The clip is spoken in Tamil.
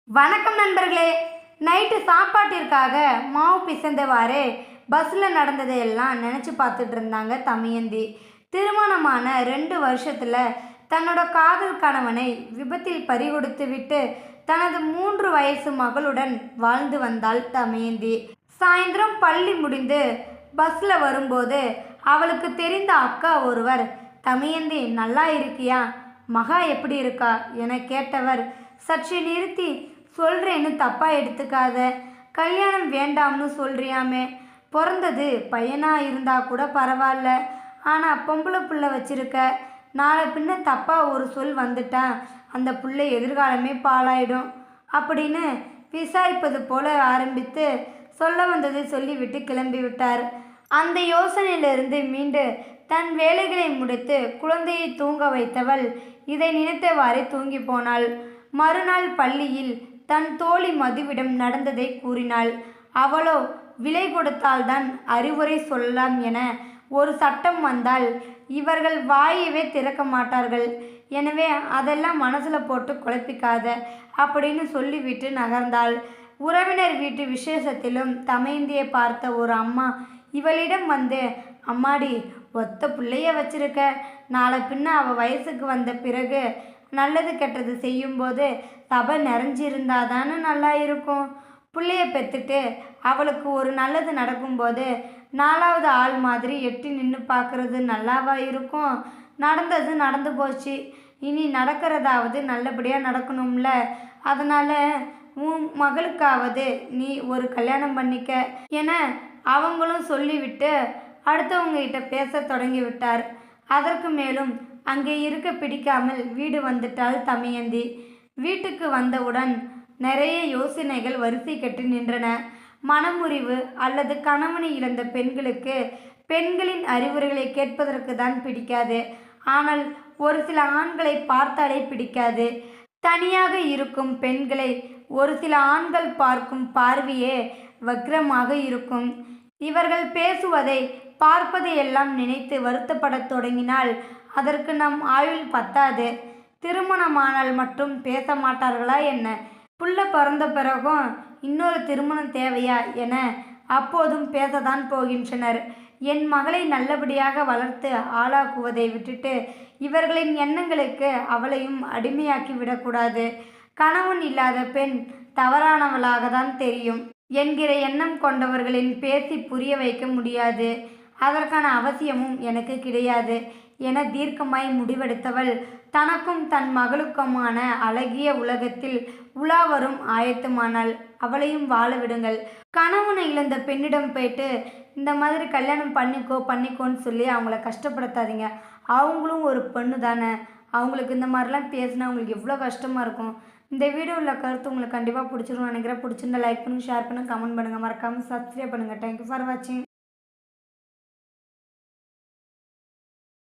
வணக்கம் நண்பர்களே. நைட்டு சாப்பாட்டிற்காக மாவு பிசைந்தவாறே பஸ்ஸில் நடந்ததையெல்லாம் நினச்சி பார்த்துட்டு இருந்தாங்க தமயந்தி. திருமணமான 2 வருஷத்தில் தன்னோட காதல் கணவனை விபத்தில் பறிகொடுத்து விட்டு தனது 3 வயசு மகளுடன் வாழ்ந்து வந்தாள் தமயந்தி. சாயந்தரம் பள்ளி முடிந்து பஸ்ஸில் வரும்போது அவளுக்கு தெரிந்த அக்கா ஒருவர், "தமயந்தி, நல்லா இருக்கியா? மகா எப்படி இருக்கா?" என கேட்டவர் சற்று நிறுத்தி, "சொல்கிறேன்னு தப்பாக எடுத்துக்காத. கல்யாணம் வேண்டாம்னு சொல்கிறியாமே. பிறந்தது பையனாக இருந்தால் கூட பரவாயில்ல. ஆனால் பொம்பளை புள்ள வச்சிருக்க. நாளை பின்ன தப்பாக ஒரு சொல் வந்துட்டா அந்த புள்ளை எதிர்காலமே பாழாயிடும்" அப்படின்னு விசாரிப்பது போல ஆரம்பித்து சொல்ல வந்ததை சொல்லிவிட்டு கிளம்பிவிட்டார். அந்த யோசனையிலிருந்து மீண்டு தன் வேலைகளை முடித்து குழந்தையை தூங்க வைத்தவள் இதை நினைத்தவாறே தூங்கி போனாள். மறுநாள் பள்ளியில் தன் தோழி மதுவிடம் நடந்ததை கூறினாள். அவளோ, "விலை கொடுத்தால்தான் அறிவுரை சொல்லலாம் என ஒரு சட்டம் வந்தால் இவர்கள் வாயவே திறக்க மாட்டார்கள். எனவே அதெல்லாம் மனசில் போட்டு குழப்பிக்காத" அப்படின்னு சொல்லிவிட்டு நகர்ந்தாள். உறவினர் வீட்டு விசேஷத்திலும் தமயந்தியை பார்த்த ஒரு அம்மா இவளிடம் வந்து, "அம்மாடி, ஒத்த பிள்ளைய வச்சிருக்க. நாளை பின்ன அவள் வயசுக்கு வந்த பிறகு நல்லது கெட்டது செய்யும்போது சபை நிறைஞ்சிருந்தாதானே நல்லா இருக்கும். பிள்ளைய பெற்றுட்டு அவளுக்கு ஒரு நல்லது நடக்கும்போது 4வது ஆள் மாதிரி எட்டி நின்று பார்க்குறது நல்லாவா இருக்கும்? நடந்தது நடந்து போச்சு. இனி நடக்கிறதாவது நல்லபடியாக நடக்கணும்ல. அதனால் உன் மகளுக்காவது நீ ஒரு கல்யாணம் பண்ணிக்க" என அவங்களும் சொல்லிவிட்டு அடுத்தவங்ககிட்ட பேச தொடங்கிவிட்டார். அதற்கு மேலும் அங்கே இருக்க பிடிக்காமல் வீடு வந்துட்டாள் தமயந்தி. வீட்டுக்கு வந்தவுடன் நிறைய யோசனைகள் வரிசை கட்டி நின்றன. மனமுறிவு அல்லது கணவனை இழந்த பெண்களுக்கு பெண்களின் அறிவுரைகளை கேட்பதற்கு தான் பிடிக்காது. ஆனால் ஒரு சில ஆண்களை பார்த்தாலே பிடிக்காது. தனியாக இருக்கும் பெண்களை ஒரு சில ஆண்கள் பார்க்கும் பார்வையே வக்ரமாக இருக்கும். இவர்கள் பேசுவதை பார்ப்பதையெல்லாம் நினைத்து வருத்தப்படத் தொடங்கினால் அதற்கு நம் ஆயுள் பத்தாது. திருமணமானால் மட்டும் பேச மாட்டார்களா என்ன? புள்ள பிறந்த பிறகும் இன்னொரு திருமணம் தேவையா என அப்போதும் பேசத்தான் போகின்றனர். என் மகளை நல்லபடியாக வளர்த்து ஆளாக்குவதை விட்டுட்டு இவர்களின் எண்ணங்களுக்கு அவளையும் அடிமையாக்கி விடக்கூடாது. கணவன் இல்லாத பெண் தவறானவளாக தான் தெரியும் என்கிற எண்ணம் கொண்டவர்களின் பேசி புரிய வைக்க முடியாது. அதற்கான அவசியமும் எனக்கு கிடையாது என தீர்க்கமாய் முடிவெடுத்தவள் தனக்கும் தன் மகளுக்குமான அழகிய உலகத்தில் உலாவரும் ஆயத்தமானாள். அவளையும் வாழ விடுங்கள். கணவனை இழந்த பெண்ணிடம் போயிட்டு இந்த மாதிரி கல்யாணம் பண்ணிக்கோன்னு சொல்லி அவங்கள கஷ்டப்படுத்தாதீங்க. அவங்களும் ஒரு பெண்ணு தானே. அவங்களுக்கு இந்த மாதிரிலாம் பேசினா அவங்களுக்கு எவ்வளோ கஷ்டமாக இருக்கும். இந்த வீடியோவில் கருத்து உங்களுக்கு கண்டிப்பாக பிடிச்சிருக்கும்னு நினைக்கிறேன். பிடிச்சிருந்தா லைக் பண்ணுங்கள், ஷேர் பண்ணுங்கள், கமெண்ட் பண்ணுங்கள், மறக்காமல் சப்ஸ்கிரைப் பண்ணுங்கள். தேங்க்யூ ஃபார் வாட்சிங்.